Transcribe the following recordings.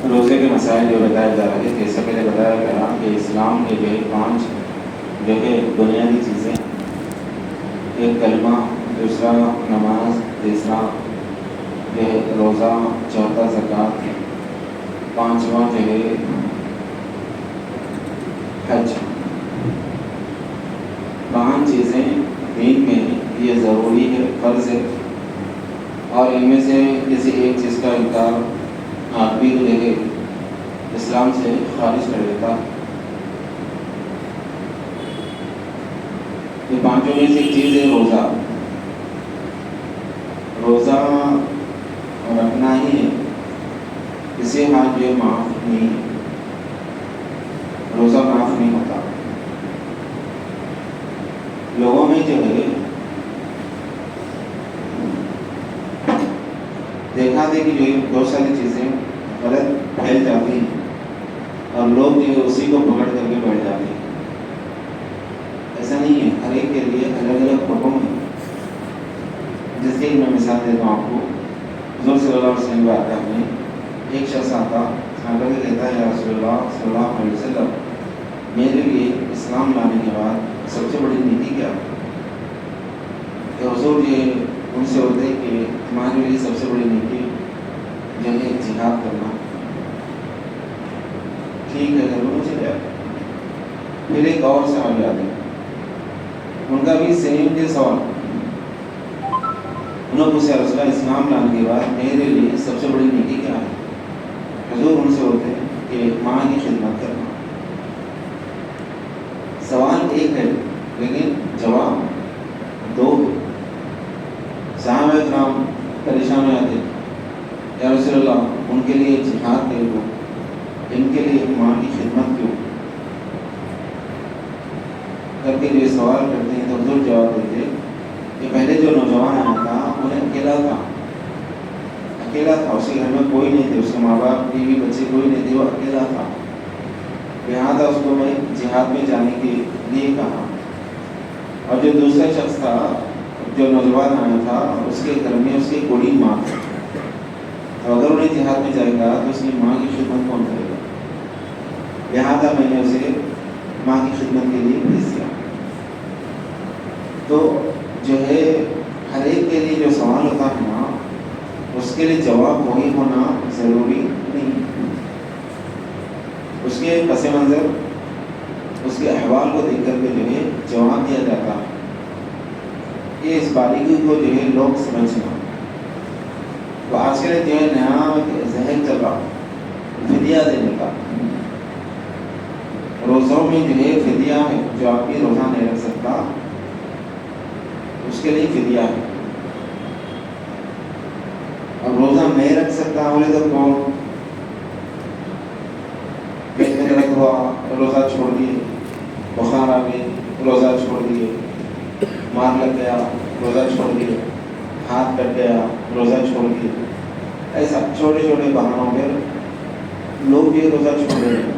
روزے کے مسائل جو بتائے جا رہے تھے، اس سے پہلے بتایا گیا کہ اسلام کے جو ہے 5 جو ہے بنیادی چیزیں، ایک کلمہ، دوسرا نماز، تیسرا جو ہے روزہ، چوتھا زکوٰۃ، پانچواں جو ہے حج۔ 5 چیزیں دین میں یہ ضروری ہے، فرض ہے، اور ان میں سے کسی ایک چیز کا انکار آدمی کو لے کے اسلام سے خارج کر دیتا۔ یہ 5 میں سے ایک چیز ہے روزہ۔ روزہ رکھنا ہی ہے، کسی حال یہ معاف نہیں ہے، روزہ معاف نہیں ہوتا۔ لوگوں میں جو ہے دیکھا دے کہ جو بہت ساری چیزیں غلط پھیل جاتی ہیں اور لوگ جو ہے اسی کو پکڑ کر کے بیٹھ جاتے ہیں۔ ایسا نہیں ہے، ہر ایک کے لیے الگ الگ حکم ہے۔ جس کی میں مثال دیتا ہوں آپ کو، حضور صلی اللہ علیہ وسلم بارگاہ میں ایک شخص آتا آ کر کے کہتا ہے، یا رسول اللہ صلی اللہ علیہ وسلم، میرے لیے اسلام لانے کے بعد سب سے بڑی نیکی کیا ہے؟ کہ حضور یہ ان سے ہوتے کہ تمہارے لیے سب سے بڑی نیکی جو ہے جہاد کرنا۔ ٹھیک ہے، ضرور مجھے جائے۔ پھر ایک اور سوال یاد ہے، ان کا بھی سیم یہ سوال، انہوں نے پوچھا، رسول اللہ اسلام لانے کے بعد میرے لیے سب سے بڑی نیکی کیا ہے؟ حضور ان سے ہوتے ہیں کہ ماں کی خدمت کرنا۔ سوال ایک ہے لیکن جواب 2 ہے۔ صحابہ کرام پریشان ہو جاتے، یا رسول اللہ ان کے لیے جہاد کیوں، ان کے لیے ماں کی خدمت کیوں کر کے جو سوال کرتے ہیں تو حضور جواب دیتے کہ پہلے جو نوجوان آیا تھا انہیں اکیلا تھا، اس کے گھر میں کوئی نہیں تھے، اس کے ماں باپ بیوی بچے کوئی نہیں تھے، وہ اکیلا تھا، لہٰذا اس کو میں جہاد میں جانے کے لیے کہا۔ اور جو دوسرا شخص تھا، جو نوجوان آیا تھا، اس کے گھر میں اس کی بڑی ماں تھی، تو اگر انہیں جہاد میں جائے گا تو اس کی ماں کی خدمت کون کرے گا؟ لہٰذا میں نے اسے ماں کی خدمت کے لیے بھیج دیا۔ تو جو ہے ہر ایک کے لیے جو سوال ہوتا ہے نا، اس کے لیے جواب وہی ہونا ضروری نہیں۔ اس کے پس منظر، اس کے احوال کو دیکھ کر کے جو ہے جواب دیا جاتا ہے۔ یہ اس باریکی کو جو ہے لوگ سمجھنا۔ تو آج کل جو ہے نیا ذہن چل رہا فدیہ دینے کا۔ روزوں میں جو ہے فدیہ ہے، جو آپ کی روزہ نہیں رکھ سکتا اس کے لیے فدیہ ہے۔ اب روزہ نہیں رکھ سکتا بولے تو کون؟ پیٹ میں درد ہوا، روزہ چھوڑ دیے، بخار آ گئی، روزہ چھوڑ دیے، مار لگ گیا، روزہ چھوڑ دیے، ہاتھ کٹ گیا، روزہ چھوڑ دیے۔ ایسا چھوٹے چھوٹے بہانوں پہ لوگ بھی روزہ چھوڑ رہے ہیں۔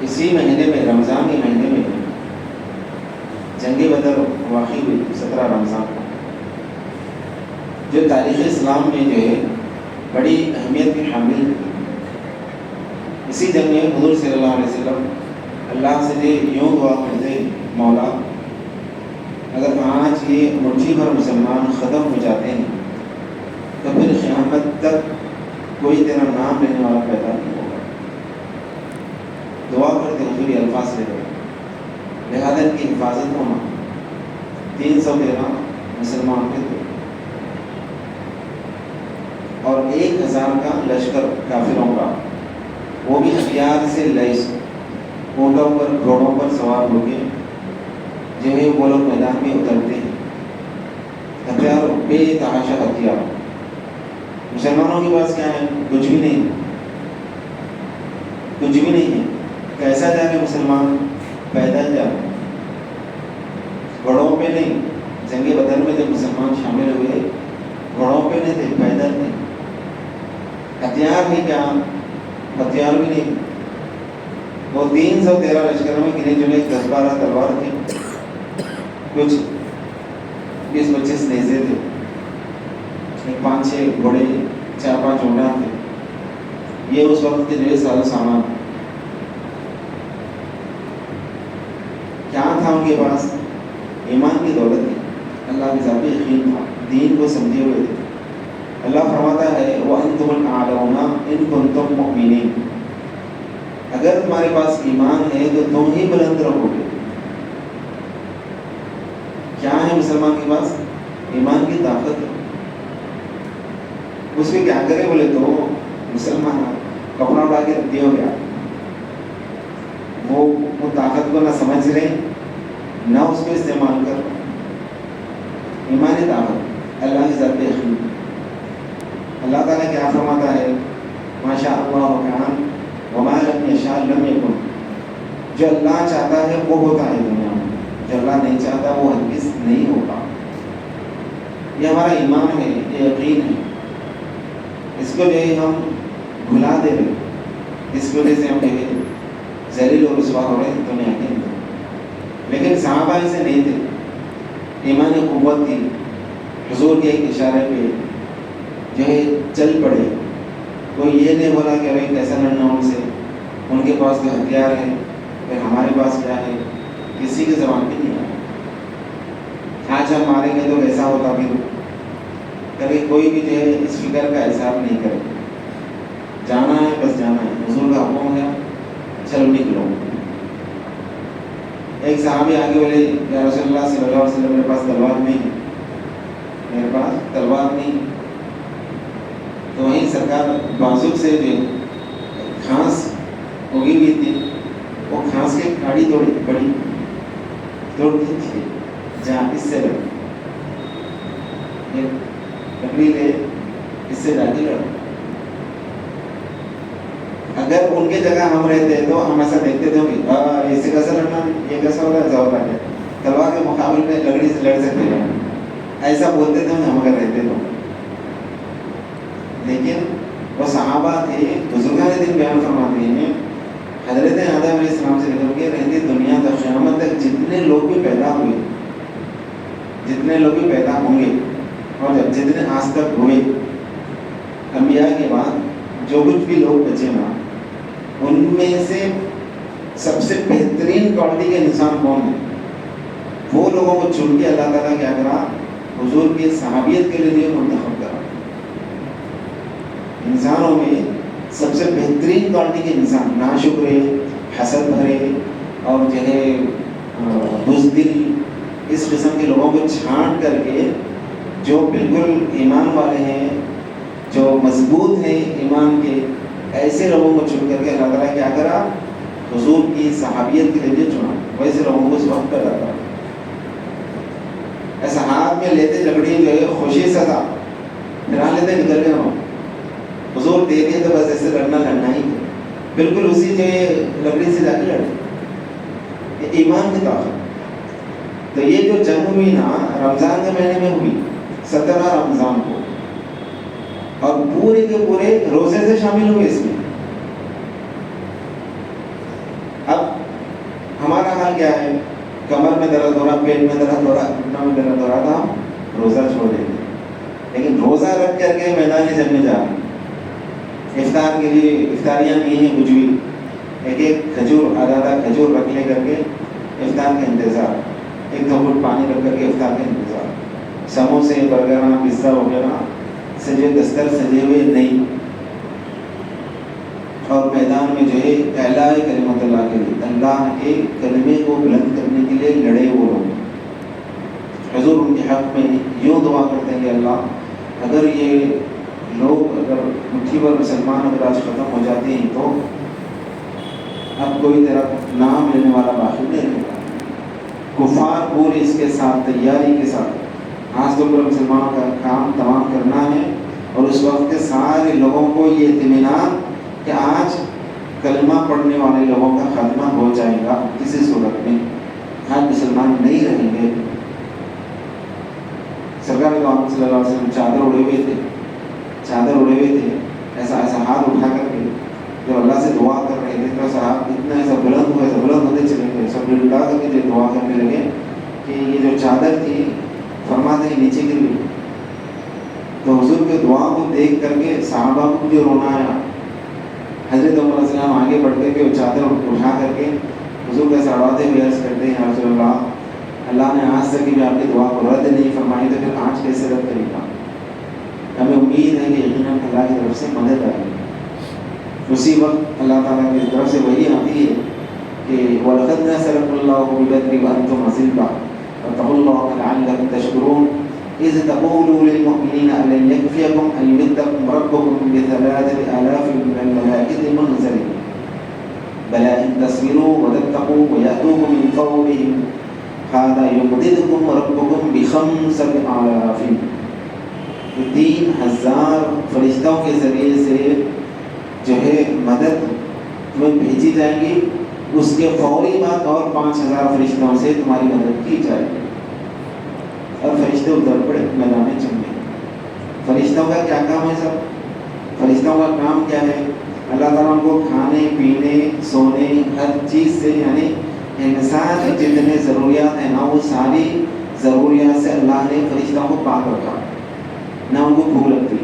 اسی مہینے میں، رمضان کے مہینے میں جنگ بدر واقع ہوئی 17 رمضان کو، جو تاریخ اسلام میں جو ہے بڑی اہمیت کی حامل ہے۔ اسی جنگ میں حضور صلی اللہ علیہ وسلم اللہ سے یوں دعا کرتے، مولا اگر آج یہ مٹھی بھر مسلمان ختم ہو جاتے ہیں تو پھر قیامت تک کوئی تیرا نام لینے والا پیدا نہیں ہوگا۔ دعا کرتے حضور یہ الفاظ لے رہے، لہٰذا ان کی حفاظت ہونا۔ 313 مسلمان کے تھے اور 1000 کا لشکر کافروں کا، وہ بھی ہتھیار سے لیس، اونٹوں پر، گھوڑوں پر سوار ہو کے جو ہے وہ لوگ میدان میں اترتے ہیں، ہتھیار بے تحاشا ہتھیار۔ مسلمانوں کے پاس کیا ہے؟ کچھ بھی نہیں، کچھ بھی نہیں ہے۔ کیسا جا کے مسلمان پیدل جا، گھوڑوں پہ نہیں۔ جنگ بدر میں جب مسلمان شامل ہوئے گھوڑوں پہ نہیں تھے، پیدل تھے۔ ہتھیار بھی کیا، ہتھیار بھی نہیں۔ وہ 313 لشکروں میں گنے چنے 10-12 تلوار تھے، کچھ 20-25 نیزے تھے، 5-6 گھوڑے 4-5 اونٹ تھے. یہ اس وقت کے جو ہے سارا سامان کیا تھا ان کے پاس؟ ایمان کی دولت تھی, اللہ کے ذاتی یقین تھا, دین کو سمجھے ہوئے تھے. اللہ فرماتا ہے وَأَنْتُمُ الْأَعْلَوْنَ إِن كُنتُم مُؤْمِنِينَ, اگر تمہارے پاس ایمان ہے تو تم ہی بلند رہو گے. کیا ہے مسلمان کے پاس؟ ایمان کی طاقت ہے. اس میں کیا کرے بولے تو مسلمان کپڑا اڑا کے رکھ دیا ہو گیا, وہ طاقت کو نہ سمجھ رہے نہ اس کو استعمال کر. ایمانی طاقت اللہ کی ذات یقین. اللہ تعالیٰ کیا فرماتا ہے ما شاء اللہ کان وما لم یشاء لم یکن, جو اللہ چاہتا ہے وہ ہوتا ہے دنیا میں, جو اللہ نہیں چاہتا وہ ہرگز نہیں ہوگا. یہ ہمارا ایمان ہے, یہ یقین ہے. اس کو جو ہے ہم بھلا دے رہے, اس کی وجہ سے ہم جو ہے ذلیل و رسوا ہو رہے ہیں دنیا کے اندر. لیکن صحابہ ایسے نہیں تھے, ایمانی قوت تھی. حضور کے ایک اشارے پہ جو ہے چل پڑے. کوئی یہ نہیں بولا کہ بھائی کیسا لڑنا ان سے, ان کے پاس جو ہتھیار ہے پھر ہمارے پاس کیا ہے, کسی کے زبان پہ نہیں آیا. آج ہم ماریں گے تو ایسا ہوتا, پھر کبھی کوئی بھی جو ہے اس فکر کا احساس نہیں کرے. جانا ہے بس جانا ہے, حضور کا حکم ہے چلو نکلو. ایک صحابی آگے بولے یا رسول اللہ صلی اللہ علیہ وسلم میرے پاس تلوار نہیں ہے, میرے پاس تلوار نہیں. تو وہیں سرکار بازوک سے جو گھاس اگی ہوئی تھی, وہ گھاس کی کاڑی توڑی بڑی توڑ دی تھی, جہاں اس سے لکڑی لے اس سے جا کے لڑا. اگر ان کی جگہ ہم رہتے تو ہم ایسا دیکھتے تھے کہ اس سے کیسا لڑنا, یہ کیسا ہو رہا ہے, زور آ گیا. تلوار کے مقابلے میں لکڑی سے لڑ سکتے ہیں, ایسا بولتے تھے ہم اگر رہتے تو. لیکن وہ صحابہ تھے, بزرگان دین بیان فرماتے ہیں حضرت آدم علیہ السلام سے لے کے رہتی دنیا تک قیامت تک جتنے لوگ بھی پیدا ہوئے, جتنے لوگ بھی پیدا ہوں گے, اور جتنے آج تک ہوئے انبیاء کے بعد جو کچھ بھی لوگ بچے نا, ان میں سے سب سے بہترین کوالٹی کے انسان کون ہے؟ وہ لوگوں کو چن کے اللہ تعالیٰ کیا کرا, حضور کی صحابیت کے لیے منتخب کرا. انسانوں میں سب سے بہترین کوالٹی کے انسان, ناشکرے, حسد بھرے اور جو ہے بزدل, اس قسم کے لوگوں کو چھانٹ کر کے جو بالکل ایمان والے ہیں, جو مضبوط ہیں ایمان کے, ایسے لوگوں کو چن کر کے اللہ تعالیٰ کیا کرا, حضور کی صحابیت کے لیے چنا. ویسے لوگوں کو اس وقت پر ڈالا, ایسا ہاتھ میں لیتے لکڑی جو ہے خوشی سے تھا, پھر لیتے نکل گئے وہاں. حضور دے دیے تو بس ایسے لڑنا ہی تھا, بالکل اسی جو لکڑی سے جا کے لڑے. یہ ایمان کی طاقت. تو یہ جو جنگ ہوئی نا رمضان کے مہینے میں ہوئی, 17 رمضان کو, اور پورے کے پورے روزے سے شامل ہوئے اس میں. اب ہمارا حال کیا ہے, کمر میں درد ہو رہا, پیٹ میں درد ہو رہا, گھٹنوں میں درد ہو رہا تھا, روزہ چھوڑ دیتے. لیکن روزہ رکھ کر کے میدان جنگ میں جا رہے, افطار کے لیے افطاریاں نہیں ہیں کچھ بھی, ایک کھجور آدھا کھجور رکھ لے کر کے افطار کا انتظار, ایک دو گھٹ پانی رکھ کر کے افطار کا انتظار. سموسے, برگر, پزا وغیرہ سجے دستر سجے ہوئے نہیں. اور میدان میں جو ہے اعلاء کلمت اللہ کے لیے, اللہ کے کلمے کو بلند کرنے کے لیے لڑے وہ لوگ. حضور ان کے حق میں یوں دعا کرتے ہیں کہ اللہ اگر یہ لوگ اگر مٹھی بھر مسلمان اگر آج ختم ہو جاتے ہیں تو اب کوئی تیرا نام لینے والا باقی نہیں رہے گا. کفار پورے اس کے ساتھ تیاری کے ساتھ آج تو پورے مسلمانوں کا کام تمام کرنا ہے, اور اس وقت کے سارے لوگوں کو یہ اطمینان کہ آج کلمہ پڑھنے والے لوگوں کا خاتمہ ہو جائے گا. کسی صورت میں آج مسلمان نہیں رہیں گے. سرکار صلی اللہ علیہ وسلم چادر اڑے ہوئے تھے, ایسا ہاتھ اٹھا کر کے جب اللہ سے دعا کر رہے تھے تو صاحب اتنا ایسا بلند ہوتے چلے گئے, سب اٹھا کر کے دعا کرنے لگے کہ یہ جو چادر تھی فرماتے ہیں نیچے گر گئی. تو حضور حضور کے دعا کو دیکھ کر کے صحابہ کو بھی رونا آیا. حضرت عمر علیہ السلام آگے بڑھ کر کے وہ چادر اٹھا کر کے حضور کا سڑواتے ہوئے عرض کرتے ہیں یا رسول اللہ, اللہ نے آج تک بھی آپ کی دعا کو رد نہیں فرمائی تو پھر آج کیسے رد کرے گا؟ ہمیں امید ہے کہ یقیناً اللہ کی طرف سے مدد آئے گی. اسی وقت اللہ تعالیٰ کی طرف سے وہی آتی ہے کہ وَلَقَدْ نَصَرَكُمُ اللَّهُ بِبَدْرٍ وَأَنْتُمْ أَذِلَّةٌ فَاتَّقُوا اللَّهَ لَعَلَّكُمْ تَشْكُرُونَ إِذْ تَقُولُوا لِلْمُؤْمِنِينَ أَلَنْ يَكْفِيَكُمْ أَنْ يُمِدَّكُمْ رَبُّكُمْ بِثَلَاثَةِ مِنَ الْمَلَائِكَةِ مُنْزَلِينَ بَلَىٰ إِنْ تَصْبِرُوا وَتَتَّقُوا وَيَأْتُوكُم مِّن فَوْرِهِمْ هَٰذَا يُمْدِدْكُمْ رَبُّكُمْ بِخَمْسَةِ آلَافٍ. 3000 فرشتوں کے ذریعے سے جو ہے مدد تمہیں بھیجی جائے گی. اس کے فوری بعد اور 5000 فرشتوں سے تمہاری مدد کی جائے گی. اور فرشتے اتر پڑے میدان جنگ میں. فرشتوں کا کیا کام ہے سب؟ فرشتوں کا کام کیا ہے؟ اللہ تعالیٰ کو کھانے پینے سونے ہر چیز سے, یعنی انسان کی جتنے ضروریات ہیں نا وہ ساری ضروریات سے اللہ نے فرشتوں کو پاک رکھا. نہ ان کو بھوک لگتی,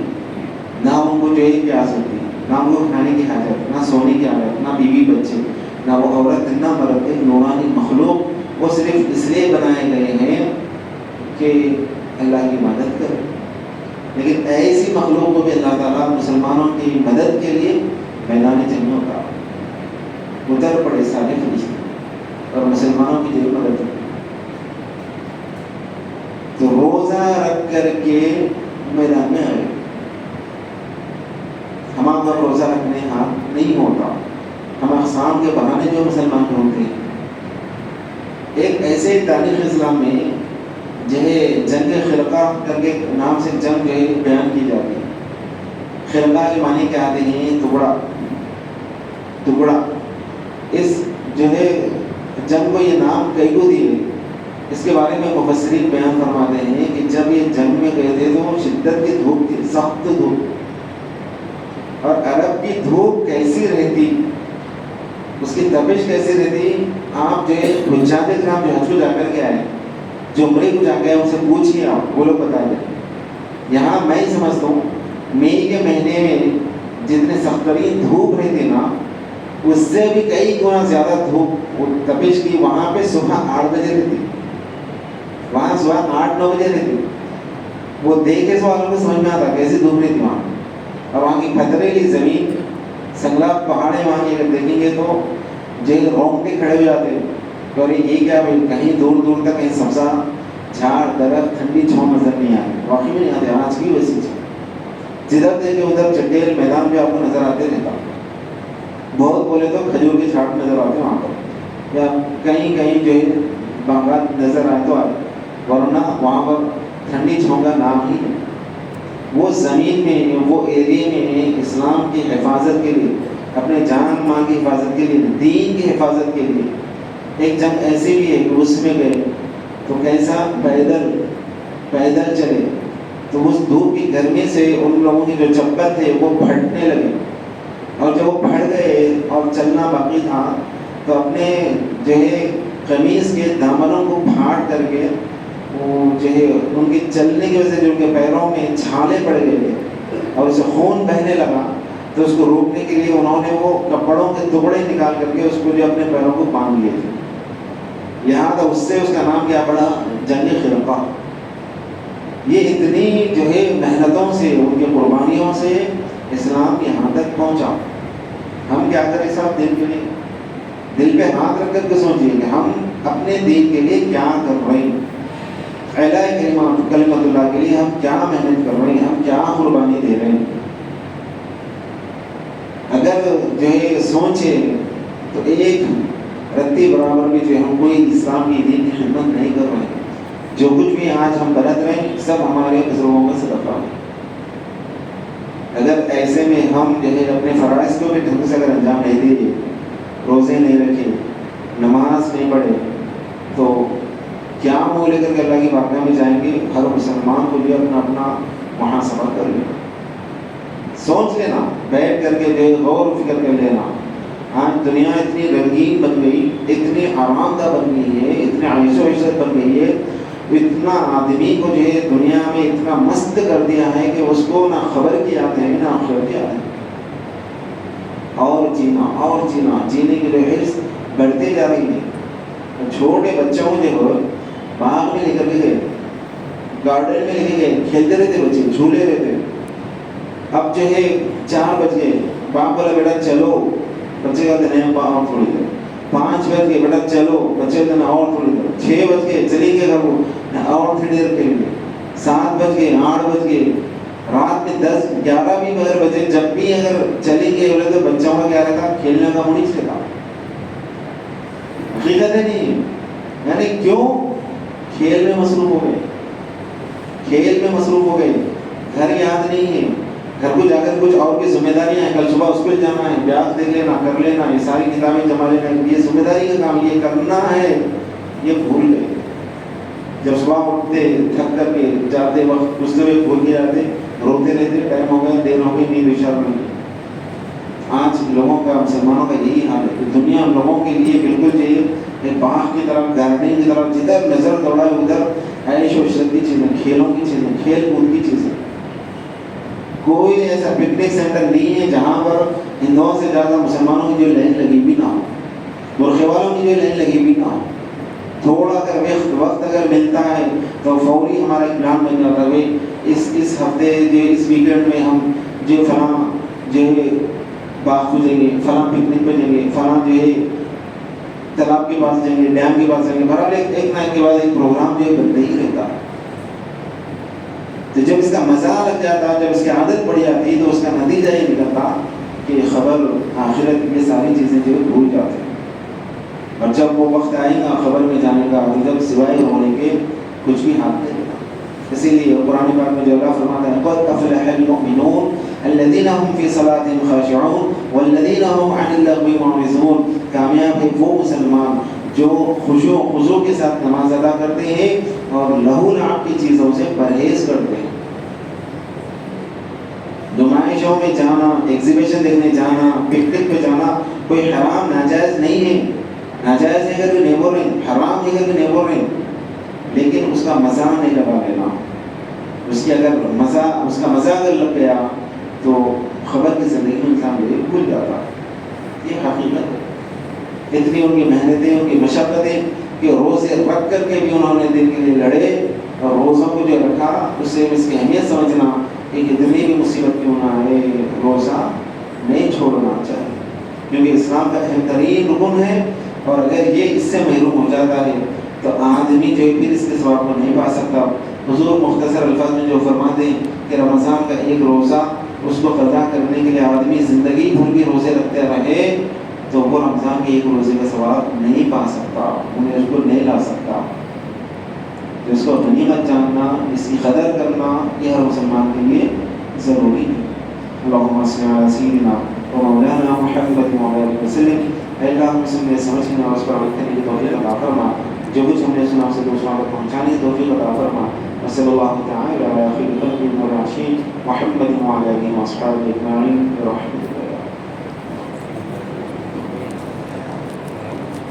نہ ان کو جو ہے پیاس ہوتی, نہ ان کو کھانے کی حاجت, نہ سونے کی حاجت, نہ بیوی بچے, نہ وہ عورت نہ مرد. ایک نورانی مخلوق وہ صرف اس لیے بنائے گئے ہیں کہ اللہ کی مدد کرے. لیکن ایسی مخلوق کو بھی اللہ تعالیٰ مسلمانوں کی مدد کے لیے میدان جنگ میں اتارا. اتر پڑے سارے فرشتے اور مسلمانوں کی جو مدد کی. تو روزہ رکھ کر کے میدان میں آئے. ہمارا روزہ رکھنے ہاتھ نہیں ہوتا, ہم اقسام کے بہانے جو مسلمان ہوتے ہیں. ایک ایسے تاریخ اسلام میں جو ہے جنگ خرقہ کر کے نام سے جنگ جو ہے بیان کی جاتی ہے. خرقہ کے معنی کیا آتے ہیں؟ ٹکڑا ٹکڑا. اس جو ہے جنگ کو یہ نام کئی کو دیے. اس کے بارے میں مفسرین بیان فرماتے ہیں کہ جب یہ جنگ میں گئے تھے تو شدت کی دھوپ تھی, سخت دھوپ. اور عرب کی دھوپ کیسی رہتی, اس کی تپش کیسی رہتی. آپ جو ہے حجاج کرام جو حج کو جا کر کے آئے, جو عمرے کو جا کے آئے, ان سے پوچھیے, آپ وہ لوگ بتا دیں. یہاں میں ہی سمجھتا ہوں مئی کے مہینے میں جتنے سخت ترین دھوپ رہتی نا, اس سے بھی کئی گنا زیادہ دھوپ تپش کی وہاں پہ صبح 8 بجے رہتی. وہاں صبح 8-9 بجے رہتی. وہ دیکھے سو والوں کو سمجھ میں آتا کیسی دھوپ رہتی وہاں. اور وہاں کی پتھریلی زمین, سنگلاپ پہاڑیں وہاں کی اگر دیکھیں گے تو جو رونگٹے کھڑے ہو جاتے ہیں. اور یہ کیا بھائی, کہیں دور دور تک کہیں سبزہ جھاڑ درخت ٹھنڈی چھاؤں نظر نہیں آتی. واقعی میں نہیں آتے. آج کی ویسی چیز جدھر دیکھے ادھر چٹیل میدان بھی آپ کو نظر آتے رہتا. بہت بولے تو کھجور کے چھاٹ نظر آتے وہاں پر, یا کہیں کہیں جو ہے باغات نظر آئے تو آئے, ورنہ وہاں پر ٹھنڈی چھاؤں کا نام ہی ہے. وہ زمین میں, وہ ایریے میں اسلام کی حفاظت کے لیے, اپنے جان مال کی حفاظت کے لیے, دین کی حفاظت کے لیے. ایک جنگ ایسی بھی ہے کہ اس میں گئے تو کیسا پیدل چلے تو اس دھوپ کی گرمی سے ان لوگوں کی جو چپل تھے وہ پھٹنے لگے. اور جب وہ پھٹ گئے اور چلنا باقی تھا تو اپنے جو ہے قمیص کے دامنوں کو پھاڑ کر کے وہ جو ہے ان کے چلنے کی وجہ سے جو ان کے پیروں میں چھالے پڑ گئے اور اسے خون بہنے لگا, تو اس کو روکنے کے لیے انہوں نے وہ کپڑوں کے ٹکڑے نکال کر کے اس کو جو اپنے پیروں کو باندھ لیے تھے. یہاں تھا, اس سے اس کا نام کیا پڑا, جنگ خرقہ. یہ اتنی جو ہے محنتوں سے, ان کی قربانیوں سے اسلام یہاں تک پہنچا. ہم کیا کریں صاحب دین کے لیے؟ دل پہ ہاتھ رکھ کر کے سوچیے کہ ہم اپنے دین کے لیے کیا کر رہے ہیں. اعلیٰ کلمت اللہ کے لیے ہم کیا محنت کر رہے ہیں, ہم کیا قربانی دے رہے ہیں. اگر جو ہے سوچے تو ایک رتی برابر بھی جو ہم کوئی اسلام کی دین کی خدمت نہیں کر رہے ہیں. جو کچھ بھی آج ہم برت رہے ہیں سب ہمارے بزرگوں کا صدقہ ہے. اگر ایسے میں ہم جو ہے اپنے فرائض کو بھی ڈھنگ سے اگر انجام نہیں دیے, روزے نہیں رکھے, نماز نہیں پڑھے, تو کیا منہ لے کر کے اللہ کی بارگاہ میں جائیں گے؟ ہر مسلمان کو بھی اپنا اپنا محاسبہ کر لینا, سوچ لینا, بیٹھ کر کے جو غور و فکر کر لینا. آج دنیا اتنی رنگین بن گئی, اتنی آرام دہ بن گئی ہے, اتنی عیش و عشرت بن گئی ہے اتنا آدمی کو جو ہے دنیا میں اتنا مست کر دیا ہے کہ اس کو نہ خبر کی آتے ہیں نہ آخرت کی آتے ہیں. اور جینا جینے کی جو حرص بڑھتے جا رہی ہے. چھوٹے بچوں جو ہے باغ میں لے کر کے گئے, گارڈن میں لے کے گئے, کھیلتے رہتے بچے, جھولے رہتے. اب جو ہے 4 بج گئے, باپ بولا بیٹا چلو, بچے کہتے نہیں اور تھوڑی دیر. 5 بج گئے, بیٹا چلو, بچے کہتے اور تھوڑی دیر. 6 بج گئے, چلیں گے گھر کو اور تھوڑی دیر کھیلیں گے. 7 بج گئے, 8 بج گئے, رات میں 10 11 بھی اگر بجے جب بھی اگر چلیں گے بولے تو بچوں کا کیا رہتا, کھیلنے کا موڈ نہیں رہتا. حقیقت ہے نہیں, یعنی کیوں کھیل میں مصروف ہو گئے, کھیل میں مصروف ہو گئے. گھر یاد نہیں ہے, گھر کو جا کر کچھ اور بھی ذمہ داریاں ہیں, کل صبح اسکول جانا ہے, بیاج دے لینا, کر لینا, یہ ساری کتابیں جما لینا, یہ ذمہ داری کا کام, یہ کرنا ہے, یہ بھول گئے. جب صبح اٹھتے تھک کر کے جاتے وقت گھستے ہوئے بھول کے جاتے, روتے رہتے, ٹائم ہو گیا, دیر ہو گئی, نیند اشار نہیں. آج لوگوں کا, مسلمانوں کا یہی حال ہے کہ دنیا لوگوں کے لیے بالکل چاہیے ایک باغ کی طرف, گارڈننگ کی طرف, جدھر نظر دوڑائے ادھر عیش و عشرت کی چیزیں, کھیلوں کی چیزیں, کھیل کود کی چیزیں. کوئی ایسا پکنک سینٹر نہیں ہے جہاں پر ہندوؤں سے زیادہ مسلمانوں کی جو لائن لگی بھی نہ ہو, برقعے والوں کی جو لائن لگی بھی نہ ہو. تھوڑا اگر وقت اگر ملتا ہے تو فوری ہمارا ایک پلان بن جاتا ہے, اس ہفتے جو اس ویکینڈ میں ہم جو فلاں جو ہے باغ کو جائیں گے, فلاں پکنک پہ جائیں گے, فلاں جو ہے تالاب کے پاس جائیں گے, ڈیم کے پاس جائیں گے. بہرحال ایک نہ ایک کے بعد ایک پروگرام جو ہے بنتا ہی رہتا. تو جب اس کا مزہ لگ جاتا, جب اس کی عادت پڑ جاتی تو اس کا نتیجہ یہ نکلتا کہ خبر آخرت یہ ساری چیزیں جو ہے بھول جاتے ہیں. اور جب وہ وقت آئے گا خبر میں جانے کا, جب سوائے ہونے کے کچھ بھی ہاتھ نہیں دیتا. اسی لیے قرآن پاک میں جو اللہ فرماتا ہے قد افلح المؤمنون الذین هم فی صلاتهم خاشعون والذین هم عن اللغو معرضون. کامیاب ہے وہ مسلمان جو خشوع و خضوع کے ساتھ نماز ادا کرتے ہیں اور لہو لعب کی چیزوں سے پرہیز کرتے ہیں. نمائشوں میں جانا, ایگزیبیشن دیکھنے جانا, پکنک پہ جانا کوئی حرام ناجائز نہیں ہے. ناجائز ہے اگر نہیں بول رہے, حرام ہے اگر نہیں بول رہے, لیکن اس کا مزہ نہیں لگا لینا. اس کا مزہ اگر لگ گیا تو خبر کی زندگی میں انسان بھول جاتا. یہ حقیقت ہے. اتنی ان کی محنتیں, ان کی مشقتیں کہ روزے رکھ کر کے بھی انہوں نے دن کے لیے لڑے, اور روزوں کو جو رکھا اس سے اس کی اہمیت سمجھنا کہ کتنی بھی مصیبت کیوں نہ آئے روزہ نہیں چھوڑنا چاہیے, کیونکہ اسلام کا اہم ترین رکن ہے. اور اگر یہ اس سے محروم ہو جاتا ہے تو آدمی جو ہے پھر اس کے ثواب کو نہیں پا سکتا. حضور مختصر الفاظ میں جو فرماتے ہیں کہ رمضان کا ایک روزہ اس کو قضا کرنے کے لیے آدمی زندگی بھر بھی روزے رکھتے رہے تو وہ رمضان کے ایک روزے کا ثواب نہیں پا سکتا, انہیں اس کو نہیں لا سکتا. تو اس کو غنیمت جاننا, اس کی قدر کرنا یہ ہر مسلمان کے لیے ضروری ہے. اللہم صل علی سیدنا و مولانا محمد وعلیہ وسلم. اے اللہ ہم سب نے سمجھنے اور اس پر عمل کرنے کی توفیق عطا فرما, جو کچھ ہم نے سنا اسے دوسروں تک پہنچانے کی توفیق عطا فرما. وصلی اللہ تعالی علی خیر خلق محمد وعلی آلہ وصحبہ اجمعین برحمتک.